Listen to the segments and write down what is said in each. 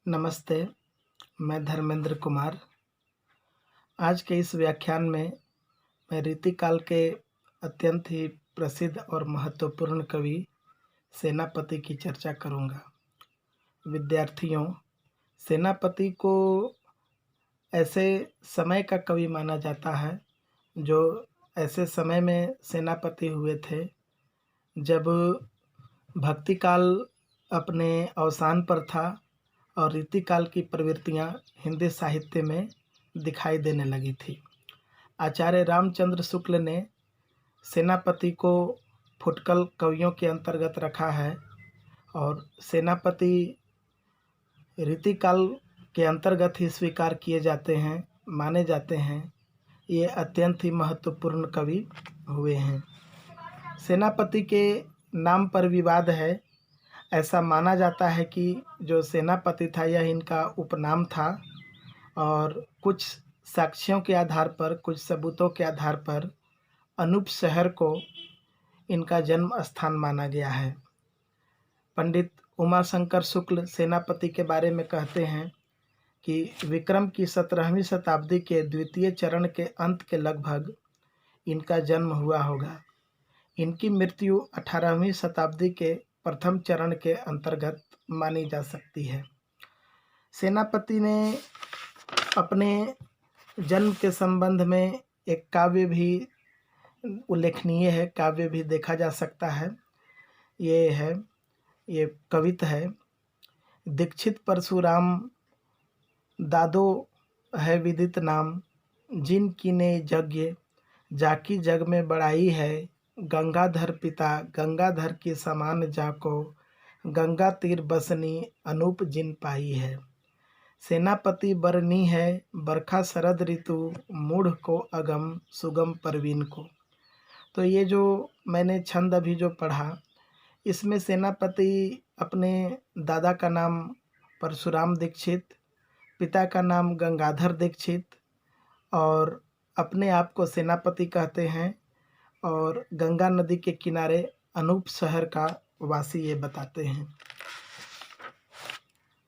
नमस्ते, मैं धर्मेंद्र कुमार। आज के इस व्याख्यान में मैं रीतिकाल के अत्यंत ही प्रसिद्ध और महत्वपूर्ण कवि सेनापति की चर्चा करूँगा। विद्यार्थियों, सेनापति को ऐसे समय का कवि माना जाता है जो ऐसे समय में सेनापति हुए थे जब भक्ति काल अपने अवसान पर था और रीतिकाल की प्रवृत्तियाँ हिंदी साहित्य में दिखाई देने लगी थी। आचार्य रामचंद्र शुक्ल ने सेनापति को फुटकल कवियों के अंतर्गत रखा है और सेनापति रीतिकाल के अंतर्गत ही स्वीकार किए जाते हैं, माने जाते हैं। ये अत्यंत ही महत्वपूर्ण कवि हुए हैं। सेनापति के नाम पर विवाद है। ऐसा माना जाता है कि जो सेनापति था यह इनका उपनाम था और कुछ साक्ष्यों के आधार पर, कुछ सबूतों के आधार पर अनूप शहर को इनका जन्म स्थान माना गया है। पंडित उमाशंकर शुक्ल सेनापति के बारे में कहते हैं कि विक्रम की 17वीं शताब्दी के द्वितीय चरण के अंत के लगभग इनका जन्म हुआ होगा। इनकी मृत्यु 18वीं शताब्दी के प्रथम चरण के अंतर्गत मानी जा सकती है। सेनापति ने अपने जन्म के संबंध में एक काव्य भी उल्लेखनीय है, काव्य भी देखा जा सकता है। ये कविता है। दीक्षित परशुराम दादो है विदित नाम, जिन कीने यज्ञ जाकी जग में बड़ाई है। गंगाधर पिता गंगाधर के समान जाको, गंगा तीर बसनी अनूप जिन पाई है। सेनापति बरनी है बरखा शरद ऋतु, मूढ़ को अगम सुगम परवीन को। तो ये जो मैंने छंद अभी जो पढ़ा, इसमें सेनापति अपने दादा का नाम परशुराम दीक्षित, पिता का नाम गंगाधर दीक्षित और अपने आप को सेनापति कहते हैं और गंगा नदी के किनारे अनूप शहर का वासी ये बताते हैं।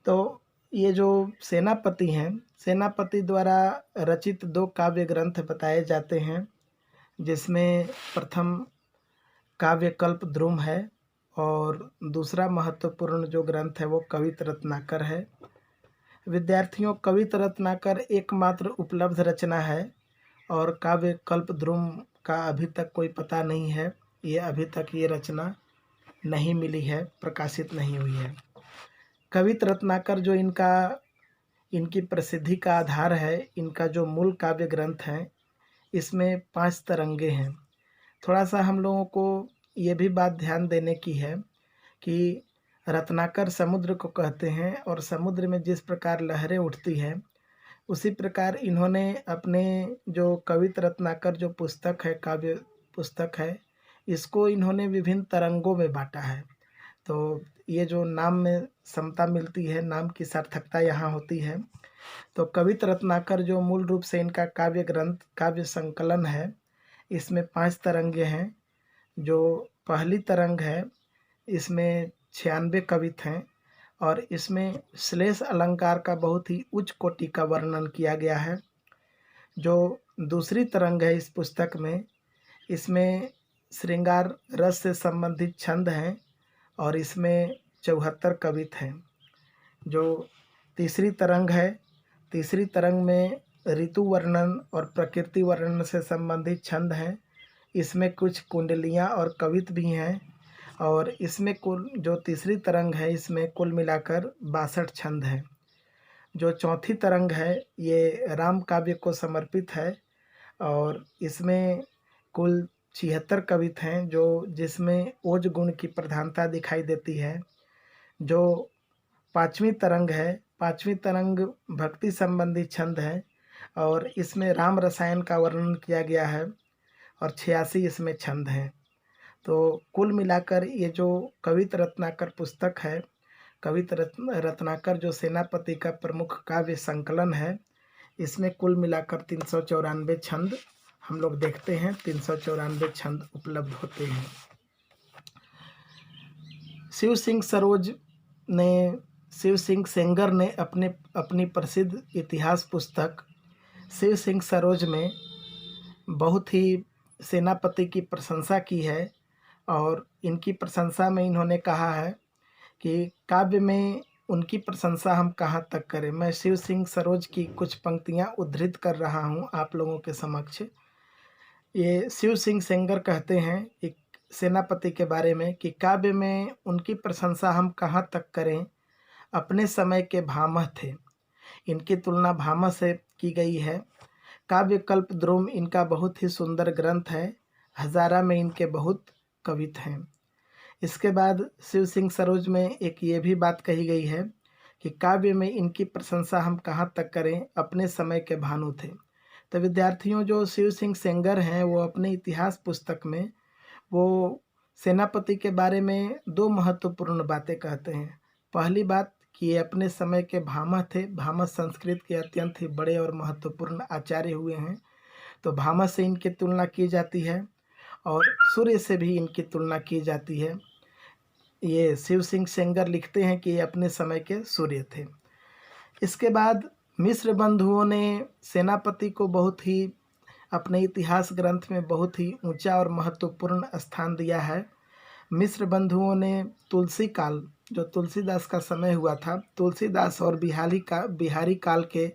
तो ये जो सेनापति हैं, सेनापति द्वारा रचित 2 काव्य ग्रंथ बताए जाते हैं, जिसमें प्रथम काव्य कल्पद्रुम है और दूसरा महत्वपूर्ण जो ग्रंथ है वो कवित रत्नाकर है। विद्यार्थियों, कवित रत्नाकर एकमात्र उपलब्ध रचना है और काव्य कल्पद्रुम का अभी तक कोई पता नहीं है। ये अभी तक ये रचना नहीं मिली है, प्रकाशित नहीं हुई है। कवित रत्नाकर जो इनकी प्रसिद्धि का आधार है, इनका जो मूल काव्य ग्रंथ है, इसमें 5 तरंगे हैं। थोड़ा सा हम लोगों को ये भी बात ध्यान देने की है कि रत्नाकर समुद्र को कहते हैं और समुद्र में जिस प्रकार लहरें उठती हैं, उसी प्रकार इन्होंने अपने जो कवित रत्नाकर जो पुस्तक है, काव्य पुस्तक है, इसको इन्होंने विभिन्न तरंगों में बांटा है। तो ये जो नाम में समता मिलती है, नाम की सार्थकता यहाँ होती है। तो कवित रत्नाकर जो मूल रूप से इनका काव्य ग्रंथ, काव्य संकलन है, इसमें 5 तरंगे हैं। जो पहली तरंग है, इसमें 96 कवित हैं और इसमें श्लेष अलंकार का बहुत ही उच्च कोटि का वर्णन किया गया है। जो दूसरी तरंग है इस पुस्तक में, इसमें श्रृंगार रस से संबंधित छंद हैं और इसमें 74 कवित हैं। जो तीसरी तरंग है, तीसरी तरंग में ऋतु वर्णन और प्रकृति वर्णन से संबंधित छंद हैं। इसमें कुछ कुंडलियाँ और कवित भी हैं और इसमें कुल जो तीसरी तरंग है, इसमें कुल मिलाकर 62 छंद हैं। जो चौथी तरंग है, ये राम काव्य को समर्पित है और इसमें कुल 76 कवित हैं, जो जिसमें ओज गुण की प्रधानता दिखाई देती है। जो 5वीं तरंग है, 5वीं तरंग भक्ति संबंधी छंद है और इसमें राम रसायन का वर्णन किया गया है और 86 इसमें छंद हैं। तो कुल मिलाकर ये जो कवित रत्नाकर पुस्तक है, कवित रत्नाकर जो सेनापति का प्रमुख काव्य संकलन है, इसमें कुल मिलाकर 394 छंद हम लोग देखते हैं, 394 छंद उपलब्ध होते हैं। शिव सिंह सरोज ने शिव सिंह सेंगर ने अपनी प्रसिद्ध इतिहास पुस्तक शिव सिंह सरोज में बहुत ही सेनापति की प्रशंसा की है। और इनकी प्रशंसा में इन्होंने कहा है कि काव्य में उनकी प्रशंसा हम कहाँ तक करें। मैं शिव सिंह सरोज की कुछ पंक्तियाँ उद्धृत कर रहा हूँ आप लोगों के समक्ष। ये शिव सिंह सेंगर कहते हैं एक सेनापति के बारे में कि काव्य में उनकी प्रशंसा हम कहाँ तक करें, अपने समय के भामह थे। इनकी तुलना भामह से की गई है। काव्य कल्पद्रुम इनका बहुत ही सुंदर ग्रंथ है। हजारा में इनके बहुत कवित हैं। इसके बाद शिव सिंह सरोज में एक ये भी बात कही गई है कि काव्य में इनकी प्रशंसा हम कहाँ तक करें, अपने समय के भानु थे। तो विद्यार्थियों, जो शिव सिंह सेंगर हैं वो अपने इतिहास पुस्तक में वो सेनापति के बारे में दो महत्वपूर्ण बातें कहते हैं। पहली बात कि ये अपने समय के भामह थे। भामह संस्कृत के अत्यंत ही बड़े और महत्वपूर्ण आचार्य हुए हैं। तो भामह से इनकी तुलना की जाती है और सूर्य से भी इनकी तुलना की जाती है। ये शिव सिंह सेंगर लिखते हैं कि ये अपने समय के सूर्य थे। इसके बाद मिश्र बंधुओं ने सेनापति को बहुत ही अपने इतिहास ग्रंथ में बहुत ही ऊंचा और महत्वपूर्ण स्थान दिया है। मिश्र बंधुओं ने तुलसी काल, जो तुलसीदास का समय हुआ था, तुलसीदास और बिहारी काल के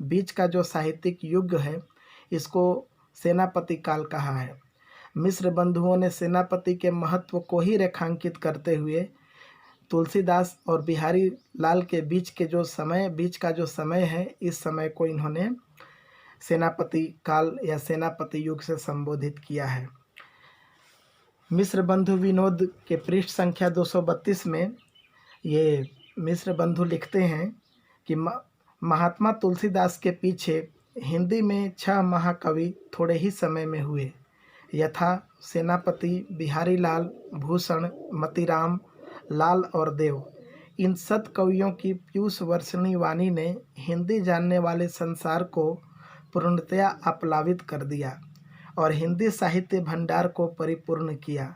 बीच का जो साहित्यिक युग है, इसको सेनापति काल कहा है। मिश्र बंधुओं ने सेनापति के महत्व को ही रेखांकित करते हुए तुलसीदास और बिहारी लाल के बीच का जो समय है, इस समय को इन्होंने सेनापति काल या सेनापति युग से संबोधित किया है। मिश्र बंधु विनोद के पृष्ठ संख्या 232 में ये मिश्र बंधु लिखते हैं कि महात्मा तुलसीदास के पीछे हिंदी में 6 महाकवि थोड़े ही समय में हुए, यथा सेनापति, बिहारी लाल, भूषण, मतीराम, लाल और देव। इन सत कवियों की पीयूष वर्षिणी वाणी ने हिंदी जानने वाले संसार को पूर्णतया आप्लावित कर दिया और हिंदी साहित्य भंडार को परिपूर्ण किया।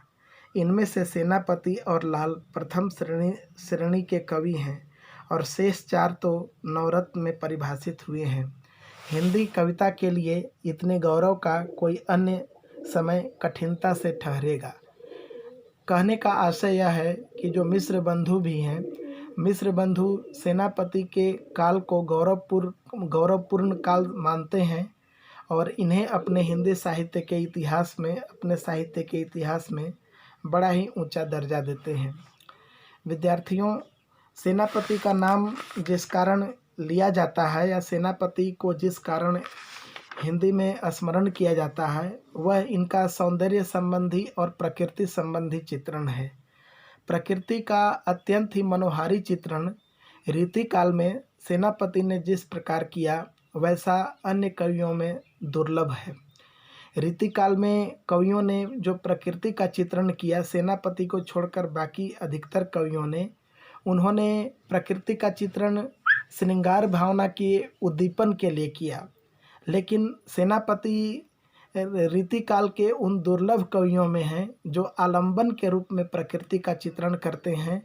इनमें से सेनापति और लाल प्रथम श्रेणी के कवि हैं और शेष 4 तो नवरत्न में परिभाषित हुए हैं। हिंदी कविता के लिए इतने गौरव का कोई अन्य समय कठिनता से ठहरेगा। कहने का आशय यह है कि जो मिश्र बंधु भी हैं, मिश्र बंधु सेनापति के काल को गौरवपूर्ण काल मानते हैं और इन्हें अपने हिंदी साहित्य के इतिहास में, अपने साहित्य के इतिहास में बड़ा ही ऊंचा दर्जा देते हैं। विद्यार्थियों, सेनापति का नाम जिस कारण लिया जाता है या सेनापति को जिस कारण हिंदी में स्मरण किया जाता है, वह इनका सौंदर्य संबंधी और प्रकृति संबंधी चित्रण है। प्रकृति का अत्यंत ही मनोहारी चित्रण रीतिकाल में सेनापति ने जिस प्रकार किया, वैसा अन्य कवियों में दुर्लभ है। रीतिकाल में कवियों ने जो प्रकृति का चित्रण किया, सेनापति को छोड़कर बाकी अधिकतर कवियों ने, उन्होंने प्रकृति का चित्रण श्रृंगार भावना के उद्दीपन के लिए किया। लेकिन सेनापति रीतिकाल के उन दुर्लभ कवियों में हैं जो आलंबन के रूप में प्रकृति का चित्रण करते हैं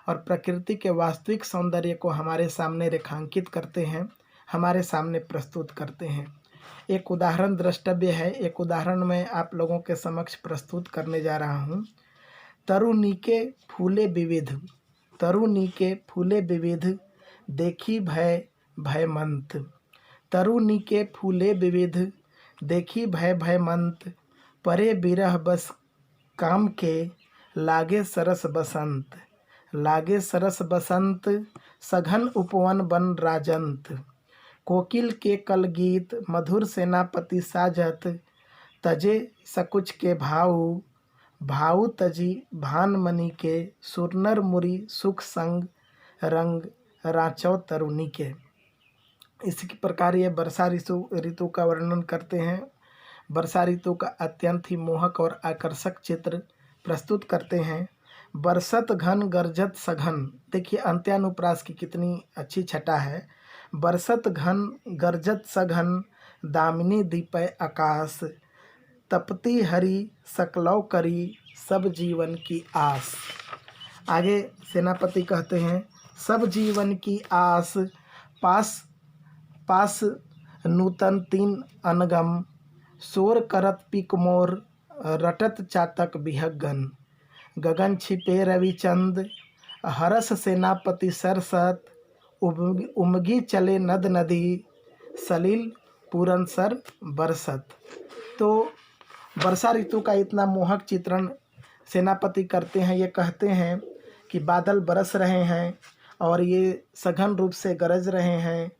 और प्रकृति के वास्तविक सौंदर्य को हमारे सामने रेखांकित करते हैं, हमारे सामने प्रस्तुत करते हैं। एक उदाहरण द्रष्टव्य है। एक उदाहरण मैं आप लोगों के समक्ष प्रस्तुत करने जा रहा हूँ। तरुनीके फूले विविध, तरुनीके फूले विविध, देखी भय भयमंत। तरुनीके फूले विविध, देखी भय भयमंत, परे बिरह बस काम के, लागे सरस बसंत। लागे सरस बसंत, सघन उपवन बन राजंत। कोकिल के कल गीत, मधुर सेनापति साजत। तजे सकुच के भाऊ, भाऊ तजी भान मणि के। सुरनर मुरी सुख संग, रंग राचौ तरुणी के। इसी प्रकार ये वर्षा ऋतु का वर्णन करते हैं। वर्षा ऋतु का अत्यंत ही मोहक और आकर्षक चित्र प्रस्तुत करते हैं। बरसत घन गरजत सघन, देखिए अंत्यानुप्रास की कितनी अच्छी छटा है। बरसत घन गरजत सघन, दामिनी दीपय आकाश। तपती हरी सकलौ करी, सब जीवन की आस। आगे सेनापति कहते हैं, सब जीवन की आस, पास पास नूतन तीन अनगम, शोर करत पिक मोर, रटत चातक बिहगन, गगन छिपे रविचंद, हरस सेनापति सरसत, उमगी चले नद नदी, सलील पूरन सर बरसत। तो वर्षा ऋतु का इतना मोहक चित्रण सेनापति करते हैं। ये कहते हैं कि बादल बरस रहे हैं और ये सघन रूप से गरज रहे हैं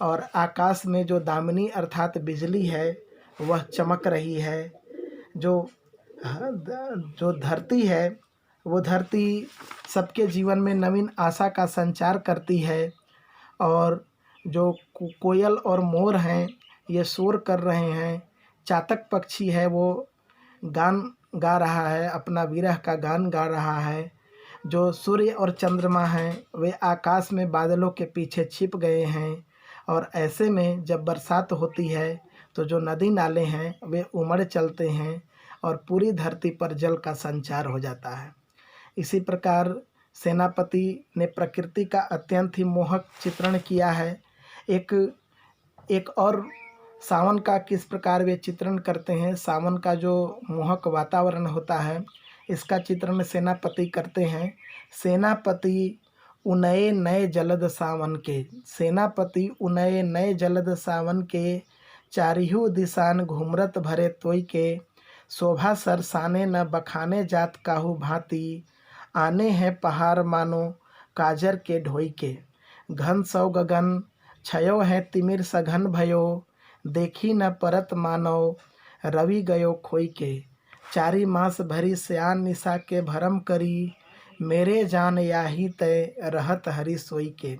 और आकाश में जो दामिनी अर्थात बिजली है वह चमक रही है। जो जो धरती है वो धरती सबके जीवन में नवीन आशा का संचार करती है और जो कोयल और मोर हैं ये शोर कर रहे हैं। चातक पक्षी है वो गान गा रहा है, अपना विरह का गान गा रहा है। जो सूर्य और चंद्रमा हैं वे आकाश में बादलों के पीछे छिप गए हैं और ऐसे में जब बरसात होती है तो जो नदी नाले हैं वे उमड़ चलते हैं और पूरी धरती पर जल का संचार हो जाता है। इसी प्रकार सेनापति ने प्रकृति का अत्यंत ही मोहक चित्रण किया है। एक और सावन का किस प्रकार वे चित्रण करते हैं, सावन का जो मोहक वातावरण होता है इसका चित्रण सेनापति करते हैं। सेनापति उनये नए जलद सावन के, सेनापति उनये नए जलद सावन के, चारिहु दिशान घुमरत भरे तोय के, शोभा सरसाने न बखाने जात काहू भांति, आने हैं पहाड़ मानो काजर के ढोई के, घन सौ गगन छयो है तिमिर सघन भयो, देखी न परत मानव रवि गयो खोई के, चारी मास भरी स्यान निशा के भरम करी, मेरे जान याही तय रहत हरि सोई के।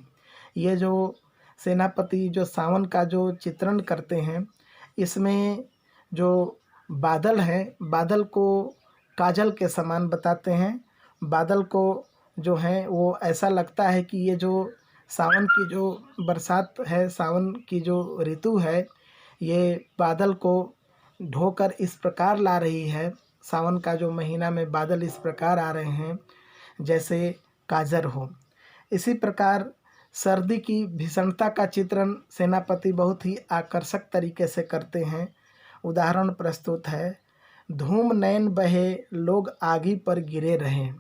ये जो सेनापति जो सावन का जो चित्रण करते हैं इसमें जो बादल हैं बादल को काजल के समान बताते हैं। बादल को जो है वो ऐसा लगता है कि ये जो सावन की जो बरसात है, सावन की जो ऋतु है, ये बादल को ढोकर इस प्रकार ला रही है। सावन का जो महीना में बादल इस प्रकार आ रहे हैं जैसे काजर हो। इसी प्रकार सर्दी की भीषणता का चित्रण सेनापति बहुत ही आकर्षक तरीके से करते हैं। उदाहरण प्रस्तुत है, धूम नैन बहे लोग आगी पर गिरे रहें,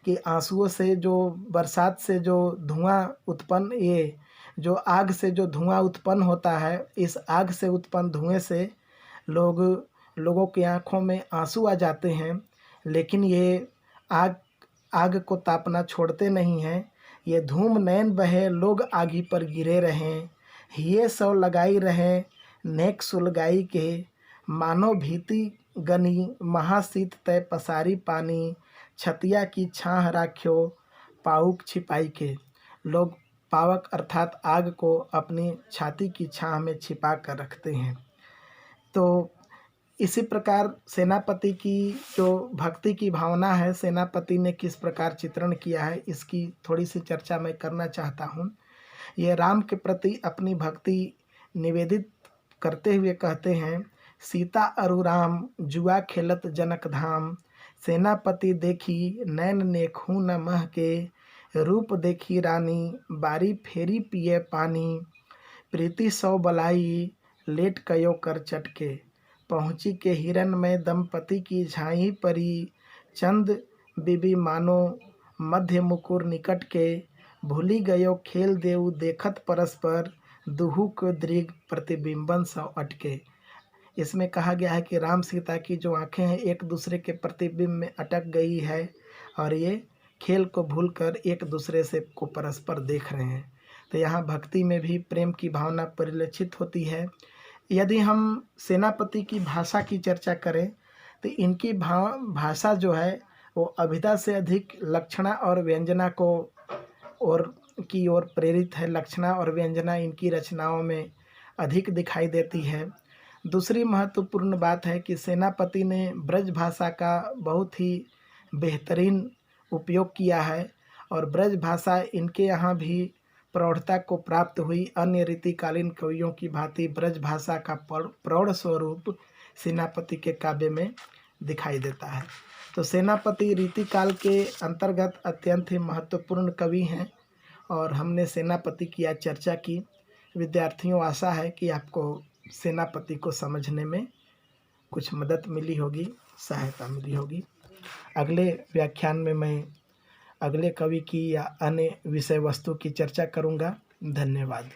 कि आंसुओं से जो बरसात से जो धुआं उत्पन्न, ये जो आग से जो धुआं उत्पन्न होता है, इस आग से उत्पन्न धुएं से लोगों की आंखों में आंसू आ जाते हैं, लेकिन ये आग को तापना छोड़ते नहीं हैं। ये धूम नैन बहे लोग आगी पर गिरे रहें, हिये सौ लगाई रहें नेक सुलगाई के, मानो भीति गनी महाशीत तय पसारी पानी, छतिया की छाह राख्यो पाउक छिपाई के। लोग पावक अर्थात आग को अपनी छाती की छाह में छिपा कर रखते हैं। तो इसी प्रकार सेनापति की जो भक्ति की भावना है, सेनापति ने किस प्रकार चित्रण किया है, इसकी थोड़ी सी चर्चा मैं करना चाहता हूँ। ये राम के प्रति अपनी भक्ति निवेदित करते हुए कहते हैं, सीता अरु राम जुआ खेलत जनक धाम, सेनापति देखी नैन नेखू न मह के, रूप देखी रानी बारी फेरी पिए पानी, प्रीति सौ बलाई लेट कयो कर चटके, पहुँची के हिरन में दंपति की झाई परी, चंद बीबी मानो मध्य मुकुर निकट के, भूली गयो खेल देव देखत परस्पर, दुहु को दृग प्रतिबिंबन सौ अटके। इसमें कहा गया है कि राम सीता की जो आंखें हैं एक दूसरे के प्रतिबिंब में अटक गई है और ये खेल को भूलकर एक दूसरे से को परस्पर देख रहे हैं। तो यहाँ भक्ति में भी प्रेम की भावना परिलक्षित होती है। यदि हम सेनापति की भाषा की चर्चा करें तो इनकी भाषा जो है वो अभिधा से अधिक लक्षणा और व्यंजना की ओर प्रेरित है। लक्षणा और व्यंजना इनकी रचनाओं में अधिक दिखाई देती है। दूसरी महत्वपूर्ण बात है कि सेनापति ने ब्रज भाषा का बहुत ही बेहतरीन उपयोग किया है और ब्रज भाषा इनके यहाँ भी प्रौढ़ता को प्राप्त हुई। अन्य रीतिकालीन कवियों की भांति ब्रज भाषा का प्रौढ़ स्वरूप सेनापति के काव्य में दिखाई देता है। तो सेनापति रीतिकाल के अंतर्गत अत्यंत ही महत्वपूर्ण कवि हैं और हमने सेनापति की आज चर्चा की। विद्यार्थियों, आशा है कि आपको सेनापति को समझने में कुछ मदद मिली होगी, सहायता मिली होगी। अगले व्याख्यान में मैं अगले कवि की या अन्य विषय वस्तु की चर्चा करूँगा। धन्यवाद।